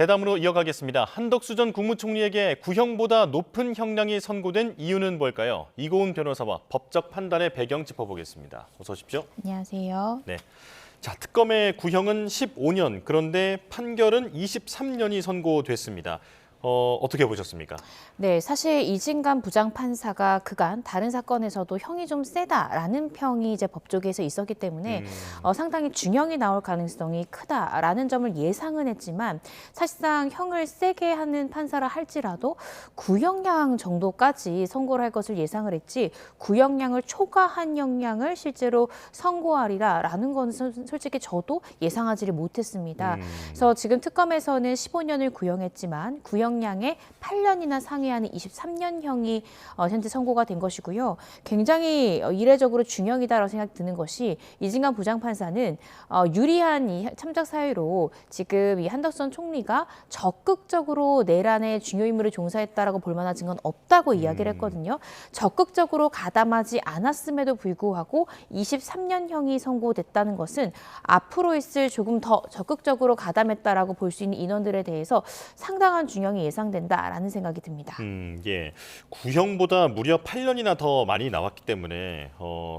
대담으로 이어가겠습니다. 한덕수 전 국무총리에게 구형보다 높은 형량이 선고된 이유는 뭘까요? 이고은 변호사와 법적 판단의 배경 짚어보겠습니다. 어서 오십시오. 안녕하세요. 네. 자, 특검의 구형은 15년, 그런데 판결은 23년이 선고됐습니다. 어떻게 보셨습니까? 네, 사실 이진관 부장판사가 그간 다른 사건에서도 형이 좀 세다라는 평이 이제 법조계에서 있었기 때문에 상당히 중형이 나올 가능성이 크다라는 점을 예상은 했지만 사실상 형을 세게 하는 판사라 할지라도 구형량 정도까지 선고를 할 것을 예상을 했지 구형량을 초과한 형량을 실제로 선고하리라라는 건 솔직히 저도 예상하지를 못했습니다. 그래서 지금 특검에서는 15년을 구형했지만 구형량의 8년이나 상회하는 23년형이 현재 선고가 된 것이고요. 굉장히 이례적으로 중형이다라고 생각이 드는 것이 이진관 부장판사는 유리한 이 참작 사유로 지금 이 한덕선 총리가 적극적으로 내란에 중요 임무를 종사했다라고 볼 만한 증거는 없다고 이야기를 했거든요. 적극적으로 가담하지 않았음에도 불구하고 23년형이 선고됐다는 것은 앞으로 있을 조금 더 적극적으로 가담했다라고 볼 수 있는 인원들에 대해서 상당한 중형이 예상된다라는 생각이 듭니다. 예. 구형보다 무려 8년이나 더 많이 나왔기 때문에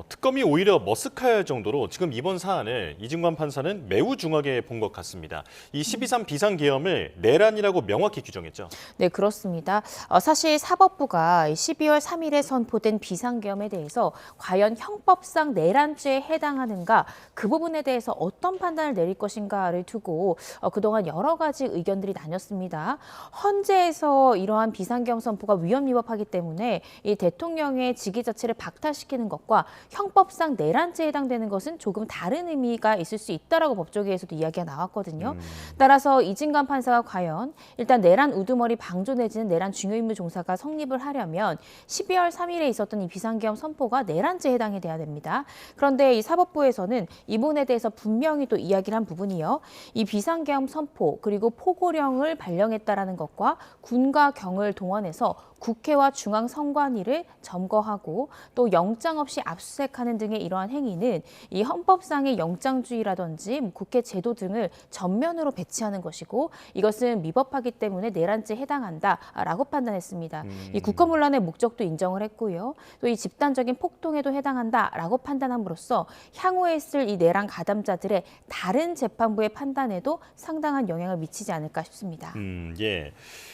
특검이 오히려 머쓱할 정도로 지금 이번 사안을 이진관 판사는 매우 중하게 본 것 같습니다. 이 12.3 비상계엄을 내란이라고 명확히 규정했죠. 네, 그렇습니다. 사실 사법부가 12월 3일에 선포된 비상계엄에 대해서 과연 형법상 내란죄에 해당하는가 그 부분에 대해서 어떤 판단을 내릴 것인가를 두고 그동안 여러 가지 의견들이 나뉘었습니다. 헌재에서 이러한 비상계엄 선포가 위헌 위법하기 때문에 이 대통령의 직위 자체를 박탈시키는 것과 형법상 내란죄에 해당되는 것은 조금 다른 의미가 있을 수 있다라고 법조계에서도 이야기가 나왔거든요. 따라서 이진관 판사가 과연 일단 내란 우두머리 방조 내지는 내란 중요임무 종사가 성립을 하려면 12월 3일에 있었던 이 비상계엄 선포가 내란죄에 해당이 돼야 됩니다. 그런데 이 사법부에서는 이 부분에 대해서 분명히 또 이야기를 한 부분이요. 이 비상계엄 선포 그리고 포고령을 발령했다라는 것과 군과 경을 동원해서 국회와 중앙선관위를 점거하고 또 영장 없이 압수수색하는 등의 이러한 행위는 이 헌법상의 영장주의라든지 국회 제도 등을 전면으로 배치하는 것이고 이것은 미법하기 때문에 내란죄에 해당한다라고 판단했습니다. 이 국가문란의 목적도 인정을 했고요. 또 이 집단적인 폭동에도 해당한다라고 판단함으로써 향후에 있을 이 내란 가담자들의 다른 재판부의 판단에도 상당한 영향을 미치지 않을까 싶습니다. 예.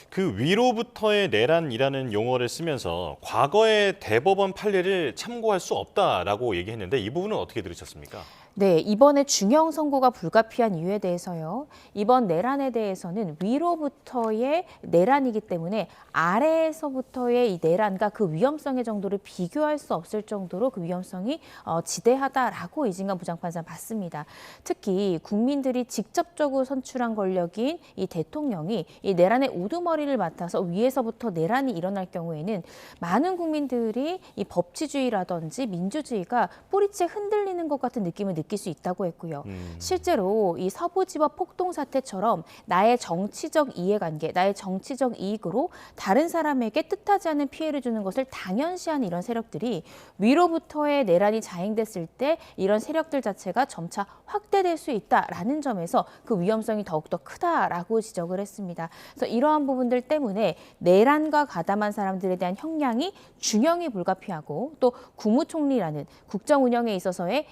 그 위로부터의 내란이라는 용어를 쓰면서 과거의 대법원 판례를 참고할 수 없다라고 얘기했는데 이 부분은 어떻게 들으셨습니까? 네, 이번에 중형 선고가 불가피한 이유에 대해서요. 이번 내란에 대해서는 위로부터의 내란이기 때문에 아래에서부터의 이 내란과 그 위험성의 정도를 비교할 수 없을 정도로 그 위험성이 지대하다라고 이진관 부장판사는 봤습니다. 특히 국민들이 직접적으로 선출한 권력인 이 대통령이 이 내란의 우두머리를 맡아서 위에서부터 내란이 일어날 경우에는 많은 국민들이 이 법치주의라든지 민주주의가 뿌리째 흔들리는 것 같은 느낌을 느낄 수 있다고 했고요. 실제로 이 서부지법 폭동 사태처럼 나의 정치적 이해관계, 나의 정치적 이익으로 다른 사람에게 뜻하지 않은 피해를 주는 것을 당연시하는 이런 세력들이 위로부터의 내란이 자행됐을 때 이런 세력들 자체가 점차 확대될 수 있다라는 점에서 그 위험성이 더욱더 크다라고 지적을 했습니다. 그래서 이러한 부분들 때문에 내란과 가담한 사람들에 대한 형량이 중형이 불가피하고 또 국무총리라는 국정 운영에 있어서의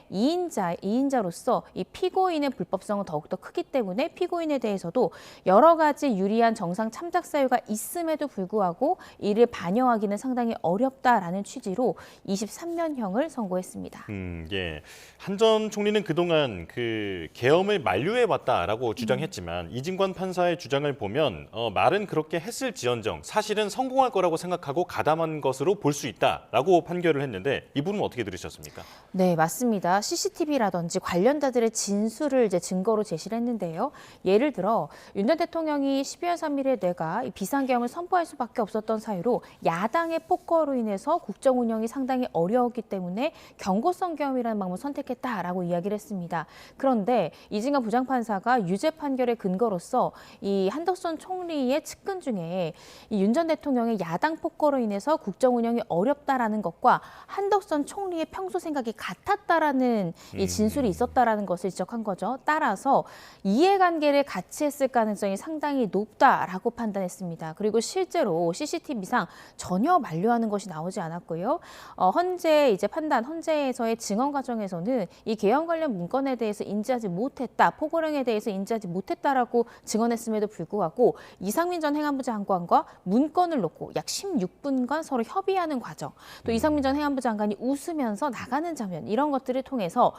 이인자로서 이 피고인의 불법성은 더욱더 크기 때문에 피고인에 대해서도 여러 가지 유리한 정상 참작 사유가 있음에도 불구하고 이를 반영하기는 상당히 어렵다라는 취지로 23년형을 선고했습니다. 예. 한 전 총리는 그동안 그 계엄을 만류해왔다라고 주장했지만 이진관 판사의 주장을 보면 말은 그렇게 했을지언정 사실은 성공할 거라고 생각하고 가담한 것으로 볼 수 있다라고 판결을 했는데 이 부분은 어떻게 들으셨습니까? 네, 맞습니다. CCTV라든지 관련자들의 진술을 이제 증거로 제시를 했는데요. 예를 들어 윤 전 대통령이 12월 3일에 내가 비상계엄을 선포할 수밖에 없었던 사유로 야당의 폭거로 인해서 국정 운영이 상당히 어려웠기 때문에 경고성 계엄이라는 방법을 선택했다라고 이야기를 했습니다. 그런데 이진관 부장판사가 유죄 판결의 근거로서 이 한덕선 총리의 측근 중에 이 윤 전 대통령의 야당 폭거로 인해서 국정 운영이 어렵다라는 것과 한덕선 총리의 평소 생각이 같았다라는 이 진술이 있었다라는 것을 지적한 거죠. 따라서 이해관계를 같이 했을 가능성이 상당히 높다라고 판단했습니다. 그리고 실제로 CCTV상 전혀 만류하는 것이 나오지 않았고요. 헌재 이제 판단, 헌재에서의 증언 과정에서는 이 개헌 관련 문건에 대해서 인지하지 못했다, 포고령에 대해서 인지하지 못했다라고 증언했음에도 불구하고 이상민 전 행안부 장관과 문건을 놓고 약 16분간 서로 협의하는 과정, 또 이상민 전 행안부 장관이 웃으면서 나가는 장면, 이런 것들을 통해서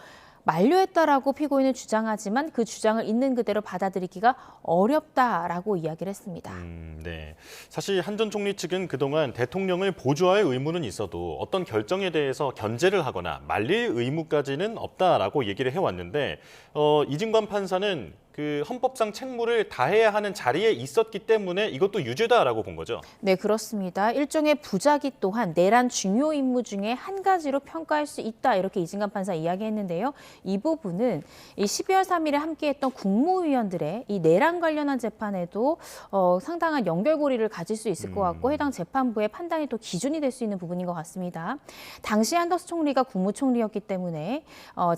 만류했다라고 피고인은 주장하지만 그 주장을 있는 그대로 받아들이기가 어렵다라고 이야기를 했습니다. 네. 사실 한 전 총리 측은 그동안 대통령을 보좌할 의무는 있어도 어떤 결정에 대해서 견제를 하거나 말릴 의무까지는 없다라고 얘기를 해왔는데 이진관 판사는 그 헌법상 책무를 다해야 하는 자리에 있었기 때문에 이것도 유죄다라고 본 거죠. 네, 그렇습니다. 일종의 부작위 또한 내란 중요 임무 중에 한 가지로 평가할 수 있다, 이렇게 이진관 판사 이야기했는데요. 이 부분은 이 12월 3일에 함께했던 국무위원들의 이 내란 관련한 재판에도 상당한 연결고리를 가질 수 있을 것 같고 해당 재판부의 판단이 또 기준이 될 수 있는 부분인 것 같습니다. 당시 한덕수 총리가 국무총리였기 때문에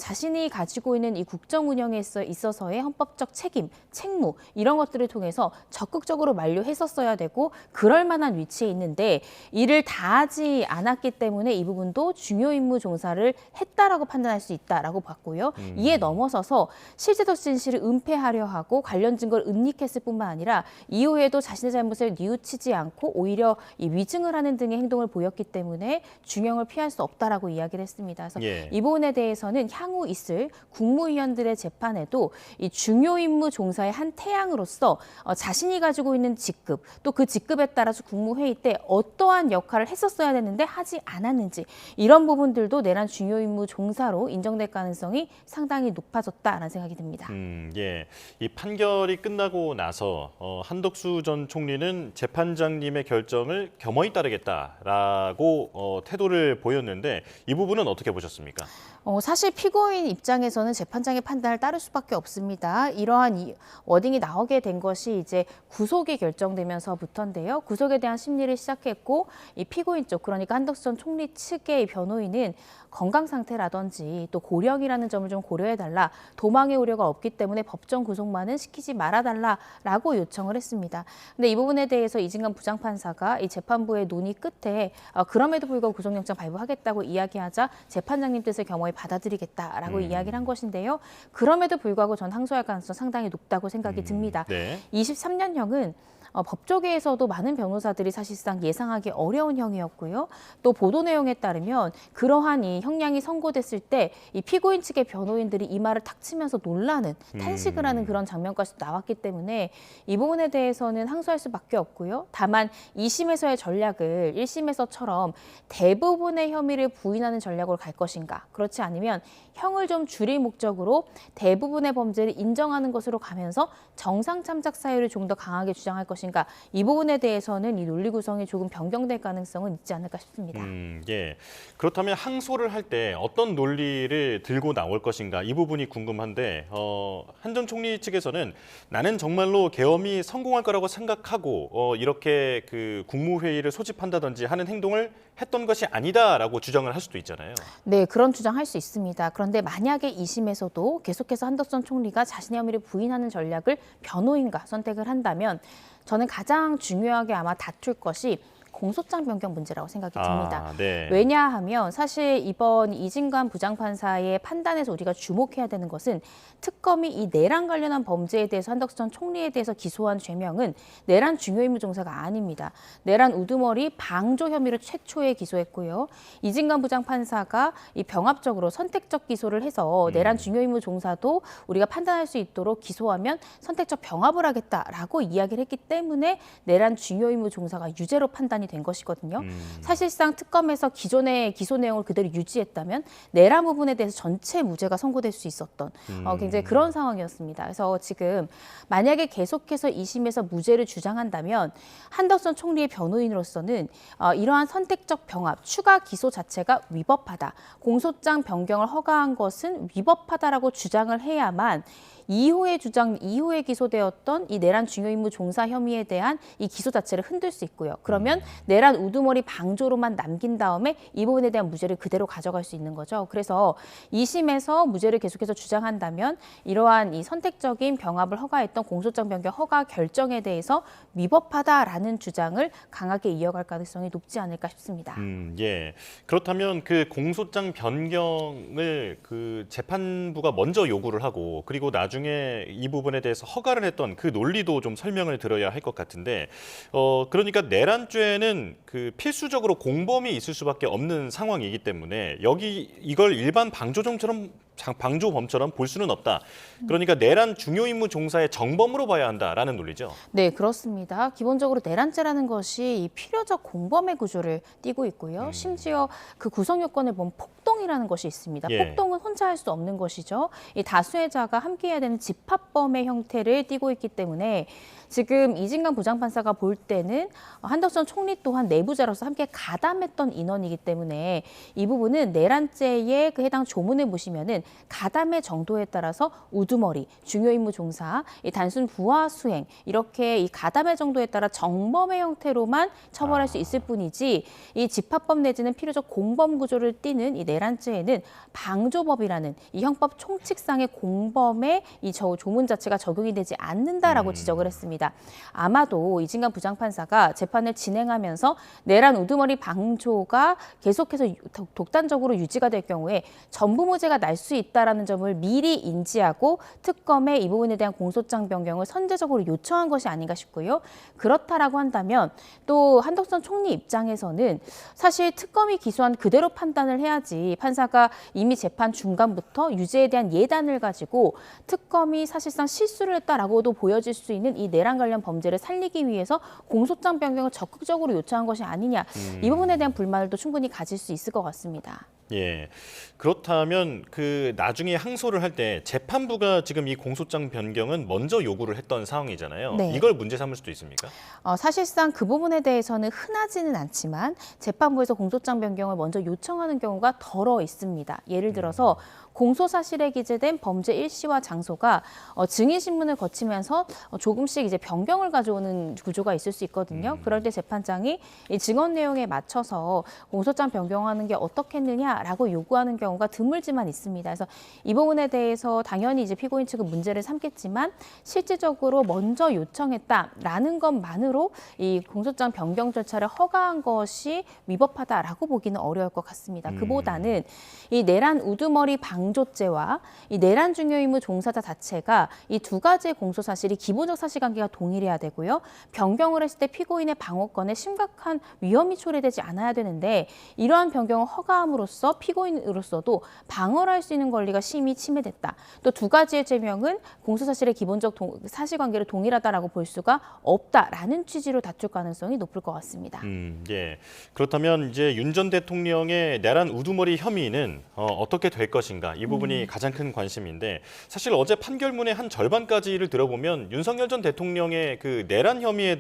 자신이 가지고 있는 이 국정 운영에 있어서의 헌법적 책임, 책무, 이런 것들을 통해서 적극적으로 만류했었어야 되고 그럴 만한 위치에 있는데 이를 다하지 않았기 때문에 이 부분도 중요 임무 종사를 했다라고 판단할 수 있다라고 봤고요. 이에 넘어서서 실제적 진실을 은폐하려 하고 관련 증거를 은닉했을 뿐만 아니라 이후에도 자신의 잘못을 뉘우치지 않고 오히려 이 위증을 하는 등의 행동을 보였기 때문에 중형을 피할 수 없다라고 이야기를 했습니다. 그래서 이 부분에 대해서는 향후 있을 국무위원들의 재판에도 이 중요 임무 종사의 한 태양으로서 자신이 가지고 있는 직급, 또 그 직급에 따라서 국무회의 때 어떠한 역할을 했었어야 되는데 하지 않았는지, 이런 부분들도 내란 중요 임무 종사로 인정될 가능성이 상당히 높아졌다라는 생각이 듭니다. 예. 이 판결이 끝나고 나서 한덕수 전 총리는 재판장님의 결정을 겸허히 따르겠다라고 태도를 보였는데 이 부분은 어떻게 보셨습니까? 사실 피고인 입장에서는 재판장의 판단을 따를 수밖에 없습니다. 이러한 워딩이 나오게 된 것이 이제 구속이 결정되면서부터인데요. 구속에 대한 심리를 시작했고 이 피고인 쪽, 그러니까 한덕수 전 총리 측의 변호인은 건강 상태라든지 또 고령이라는 점을 좀 고려해달라, 도망의 우려가 없기 때문에 법정 구속만은 시키지 말아달라라고 요청을 했습니다. 근데 이 부분에 대해서 이진관 부장판사가 이 재판부의 논의 끝에 그럼에도 불구하고 구속영장 발부하겠다고 이야기하자 재판장님 뜻을 겸허히 받아들이겠다라고 이야기를 한 것인데요. 그럼에도 불구하고 전 항소할 가능성 상당히 높다고 생각이 듭니다. 네. 23년형은 법조계에서도 많은 변호사들이 사실상 예상하기 어려운 형이었고요. 또 보도 내용에 따르면 그러한 이 형량이 선고됐을 때 이 피고인 측의 변호인들이 이 말을 탁 치면서 놀라는, 탄식을 하는 그런 장면까지 나왔기 때문에 이 부분에 대해서는 항소할 수밖에 없고요. 다만 2심에서의 전략을 1심에서처럼 대부분의 혐의를 부인하는 전략으로 갈 것인가, 그렇지 않으면 형을 좀 줄일 목적으로 대부분의 범죄를 인정하는 것으로 가면서 정상 참작 사유를 좀 더 강하게 주장할 것인가, 이 부분에 대해서는 이 논리 구성이 조금 변경될 가능성은 있지 않을까 싶습니다. 예. 그렇다면 항소를 할 때 어떤 논리를 들고 나올 것인가, 이 부분이 궁금한데 한 전 총리 측에서는 나는 정말로 계엄이 성공할 거라고 생각하고 이렇게 그 국무회의를 소집한다든지 하는 행동을 했던 것이 아니다라고 주장을 할 수도 있잖아요. 네, 그런 주장할 수 있습니다. 그런데 만약에 2심에서도 계속해서 한덕수 전 총리가 자신의 혐의를 부인하는 전략을 변호인과 선택을 한다면 저는 가장 중요하게 아마 다툴 것이 공소장 변경 문제라고 생각이 듭니다. 네. 왜냐하면 사실 이번 이진관 부장판사의 판단에서 우리가 주목해야 되는 것은 특검이 이 내란 관련한 범죄에 대해서 한덕수 전 총리에 대해서 기소한 죄명은 내란 중요임무 종사가 아닙니다. 내란 우두머리 방조 혐의로 최초에 기소했고요. 이진관 부장판사가 이 병합적으로 선택적 기소를 해서 내란 중요임무 종사도 우리가 판단할 수 있도록 기소하면 선택적 병합을 하겠다라고 이야기를 했기 때문에 내란 중요임무 종사가 유죄로 판단이 된 것이거든요. 사실상 특검에서 기존의 기소 내용을 그대로 유지했다면 내란 부분에 대해서 전체 무죄가 선고될 수 있었던 굉장히 그런 상황이었습니다. 그래서 지금 만약에 계속해서 2심에서 무죄를 주장한다면 한덕수 총리의 변호인으로서는 이러한 선택적 병합, 추가 기소 자체가 위법하다, 공소장 변경을 허가한 것은 위법하다라고 주장을 해야만 이후에 이후에 기소되었던 이 내란 중요 임무 종사 혐의에 대한 이 기소 자체를 흔들 수 있고요. 그러면 내란 우두머리 방조로만 남긴 다음에 이 부분에 대한 무죄를 그대로 가져갈 수 있는 거죠. 그래서 2심에서 무죄를 계속해서 주장한다면 이러한 이 선택적인 병합을 허가했던 공소장 변경 허가 결정에 대해서 위법하다라는 주장을 강하게 이어갈 가능성이 높지 않을까 싶습니다. 예. 그렇다면 그 공소장 변경을 그 재판부가 먼저 요구를 하고 그리고 나중에 이 부분에 대해서 허가를 했던 그 논리도 좀 설명을 들어야 할 것 같은데 그러니까 내란죄는 그 필수적으로 공범이 있을 수밖에 없는 상황이기 때문에 이걸 일반 방조범처럼 볼 수는 없다. 그러니까 내란 중요 임무 종사의 정범으로 봐야 한다라는 논리죠. 네, 그렇습니다. 기본적으로 내란죄라는 것이 이 필요적 공범의 구조를 띠고 있고요. 심지어 그 구성 요건을 보면 폭동이라는 것이 있습니다. 예. 폭동은 혼자 할 수 없는 것이죠. 이 다수의 자가 함께해야 되는 집합범의 형태를 띠고 있기 때문에 지금 이진관 부장판사가 볼 때는 한덕선 총리 또한 내부자로서 함께 가담했던 인원이기 때문에 이 부분은 내란죄의 그 해당 조문을 보시면은 가담의 정도에 따라서 우두머리, 중요임무 종사, 이 단순 부하 수행 이렇게 이 가담의 정도에 따라 정범의 형태로만 처벌할 수 있을 뿐이지 이 집합범 내지는 필요적 공범 구조를 띠는 이 내란죄에는 방조법이라는 이 형법 총칙상의 공범의 이 조문 자체가 적용이 되지 않는다라고 지적을 했습니다. 아마도 이진관 부장판사가 재판을 진행하면서 내란 우두머리 방조가 계속해서 독단적으로 유지가 될 경우에 전부무죄가 날 수 있다라는 점을 미리 인지하고 특검에 이 부분에 대한 공소장 변경을 선제적으로 요청한 것이 아닌가 싶고요. 그렇다라고 한다면 또 한덕선 총리 입장에서는 사실 특검이 기소한 그대로 판단을 해야지 판사가 이미 재판 중간부터 유죄에 대한 예단을 가지고 특검이 사실상 실수를 했다라고도 보여질 수 있는 이 내란 관련 범죄를 살리기 위해서 공소장 변경을 적극적으로 요청한 것이 아니냐. 이 부분에 대한 불만을 또 충분히 가질 수 있을 것 같습니다. 예. 그렇다면 그 나중에 항소를 할 때 재판부가 지금 이 공소장 변경은 먼저 요구를 했던 상황이잖아요. 네. 이걸 문제 삼을 수도 있습니까? 사실상 그 부분에 대해서는 흔하지는 않지만 재판부에서 공소장 변경을 먼저 요청하는 경우가 덜어 있습니다. 예를 들어서 공소사실에 기재된 범죄 일시와 장소가 증인신문을 거치면서 조금씩 이제 변경을 가져오는 구조가 있을 수 있거든요. 그럴 때 재판장이 이 증언 내용에 맞춰서 공소장 변경하는 게 어떻겠느냐라고 요구하는 경우가 드물지만 있습니다. 그래서 이 부분에 대해서 당연히 이제 피고인 측은 문제를 삼겠지만 실질적으로 먼저 요청했다라는 것만으로 이 공소장 변경 절차를 허가한 것이 위법하다라고 보기는 어려울 것 같습니다. 그보다는 이 내란 우두머리 방조죄와 이 내란 중요임무 종사자 자체가 이 두 가지의 공소 사실이 기본적 사실관계가 동일해야 되고요. 변경을 했을 때 피고인의 방어권에 심각한 위험이 초래되지 않아야 되는데 이러한 변경을 허가함으로써 피고인으로서도 방어를 할 수 있는 권리가 심히 침해됐다. 또 두 가지의 죄명은 공소 사실의 기본적 사실관계를 동일하다라고 볼 수가 없다라는 취지로 다툴 가능성이 높을 것 같습니다. 예. 그렇다면 이제 윤 전 대통령의 내란 우두머리 혐의는 어떻게 될 것인가 이 부분이 가장 큰 관심인데 사실 어제 판결문의 한 절반까지를 들어보면 윤석열 전 대통령의 그 내란 혐의에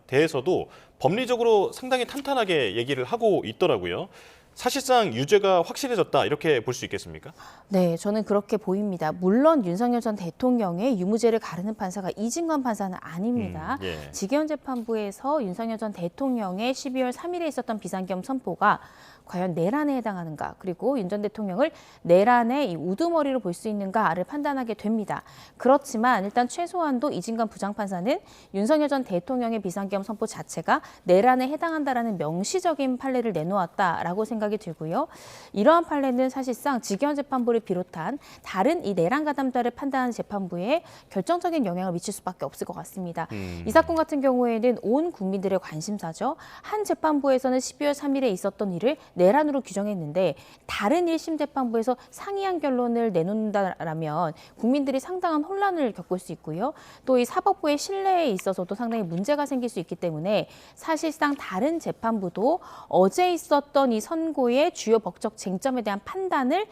대해서도 법리적으로 상당히 탄탄하게 얘기를 하고 있더라고요. 사실상 유죄가 확실해졌다 이렇게 볼 수 있겠습니까? 네, 저는 그렇게 보입니다. 물론 윤석열 전 대통령의 유무죄를 가르는 판사가 이진관 판사는 아닙니다. 예. 직위원재판부에서 윤석열 전 대통령의 12월 3일에 있었던 비상계엄 선포가 과연 내란에 해당하는가 그리고 윤 전 대통령을 내란의 이 우두머리로 볼 수 있는가를 판단하게 됩니다. 그렇지만 일단 최소한도 이진관 부장판사는 윤석열 전 대통령의 비상계엄 선포 자체가 내란에 해당한다라는 명시적인 판례를 내놓았다라고 생각이 들고요. 이러한 판례는 사실상 직위원재판부를 비롯한 다른 이 내란 가담자를 판단하는 재판부에 결정적인 영향을 미칠 수밖에 없을 것 같습니다. 이 사건 같은 경우에는 온 국민들의 관심사죠. 한 재판부에서는 12월 3일에 있었던 일을 내란으로 규정했는데 다른 1심 재판부에서 상이한 결론을 내놓는다라면 국민들이 상당한 혼란을 겪을 수 있고요. 또 이 사법부의 신뢰에 있어서도 상당히 문제가 생길 수 있기 때문에 사실상 다른 재판부도 어제 있었던 이 선고 선고의 주요 법적 쟁점에 대한 판단을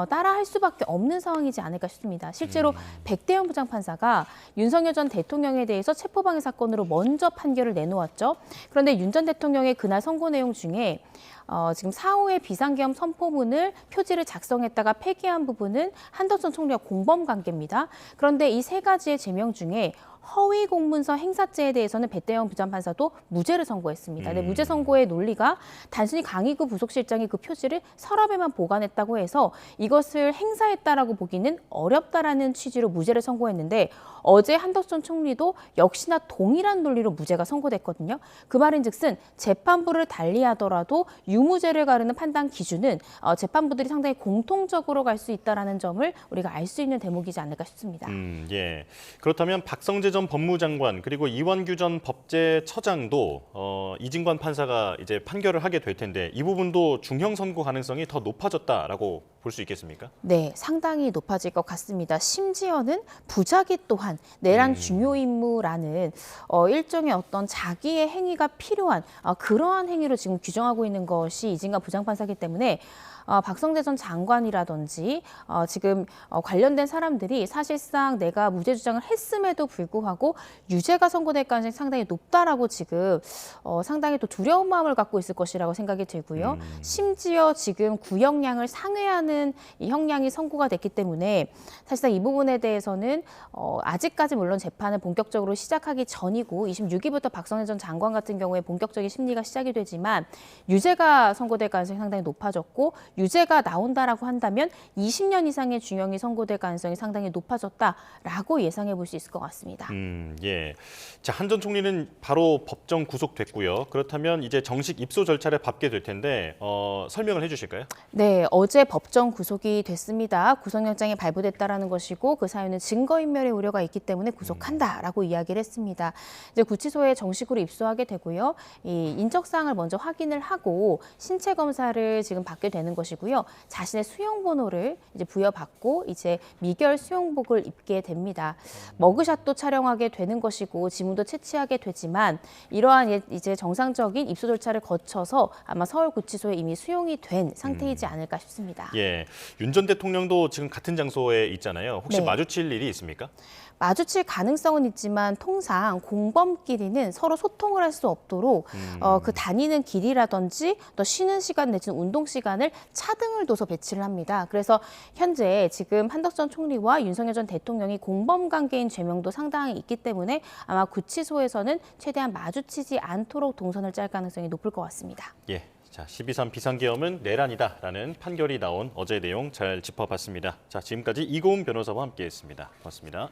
따라할 수밖에 없는 상황이지 않을까 싶습니다. 실제로 백대현 부장판사가 윤석열 전 대통령에 대해서 체포방해 사건으로 먼저 판결을 내놓았죠. 그런데 윤 전 대통령의 그날 선고 내용 중에 지금 4호의 비상계엄 선포문을 표지를 작성했다가 폐기한 부분은 한덕선 총리와 공범 관계입니다. 그런데 이 세 가지의 제명 중에 허위 공문서 행사죄에 대해서는 백대영 부장판사도 무죄를 선고했습니다. 근데 무죄 선고의 논리가 단순히 강의구 부속실장이 그 표지를 서랍에만 보관했다고 해서 이것을 행사했다라고 보기는 어렵다라는 취지로 무죄를 선고했는데 어제 한덕선 총리도 역시나 동일한 논리로 무죄가 선고됐거든요. 그 말인즉슨 재판부를 달리하더라도 유무죄를 가르는 판단 기준은 재판부들이 상당히 공통적으로 갈 수 있다라는 점을 우리가 알 수 있는 대목이지 않을까 싶습니다. 예. 그렇다면 박성재 전 법무장관 그리고 이완규 전 법제처장도 이진관 판사가 이제 판결을 하게 될 텐데 이 부분도 중형 선고 가능성이 더 높아졌다라고 볼 수 있겠습니까? 네, 상당히 높아질 것 같습니다. 심지어는 부작위 또한 내란 중요 임무라는 일종의 어떤 자기의 행위가 필요한 그러한 행위로 지금 규정하고 있는 것이 이진관 부장판사이기 때문에 박성재 전 장관이라든지 지금 관련된 사람들이 사실상 내가 무죄 주장을 했음에도 불구하고 유죄가 선고될 가능성이 상당히 높다라고 지금 상당히 또 두려운 마음을 갖고 있을 것이라고 생각이 들고요. 심지어 지금 구형량을 상회하는 이 형량이 선고가 됐기 때문에 사실상 이 부분에 대해서는 아직까지 물론 재판을 본격적으로 시작하기 전이고 26일부터 박성재 전 장관 같은 경우에 본격적인 심리가 시작이 되지만 유죄가 선고될 가능성이 상당히 높아졌고 유죄가 나온다라고 한다면 20년 이상의 중형이 선고될 가능성이 상당히 높아졌다라고 예상해 볼 수 있을 것 같습니다. 예. 자, 한 전 총리는 바로 법정 구속됐고요. 그렇다면 이제 정식 입소 절차를 밟게 될 텐데 설명을 해주실까요? 네, 어제 법정 구속이 됐습니다. 구속영장이 발부됐다라는 것이고 그 사유는 증거인멸의 우려가 있기 때문에 구속한다라고 이야기를 했습니다. 이제 구치소에 정식으로 입소하게 되고요. 이 인적사항을 먼저 확인을 하고 신체 검사를 지금 받게 되는 것이고요. 자신의 수용번호를 이제 부여받고 이제 미결 수용복을 입게 됩니다. 머그샷도 촬영하게 되는 것이고 지문도 채취하게 되지만 이러한 이제 정상적인 입소 절차를 거쳐서 아마 서울구치소에 이미 수용이 된 상태이지 않을까 싶습니다. 예. 윤 전 대통령도 지금 같은 장소에 있잖아요. 혹시 네. 마주칠 일이 있습니까? 마주칠 가능성은 있지만 통상 공범끼리는 서로 소통을 할 수 없도록 그 다니는 길이라든지 또 쉬는 시간 내지는 운동 시간을 차등을 둬서 배치를 합니다. 그래서 현재 지금 한덕선 총리와 윤석열 전 대통령이 공범 관계인 죄명도 상당히 있기 때문에 아마 구치소에서는 최대한 마주치지 않도록 동선을 짤 가능성이 높을 것 같습니다. 예. 자, 12.3 비상계엄은 내란이다라는 판결이 나온 어제 내용 잘 짚어봤습니다. 자, 지금까지 이고은 변호사와 함께했습니다. 고맙습니다.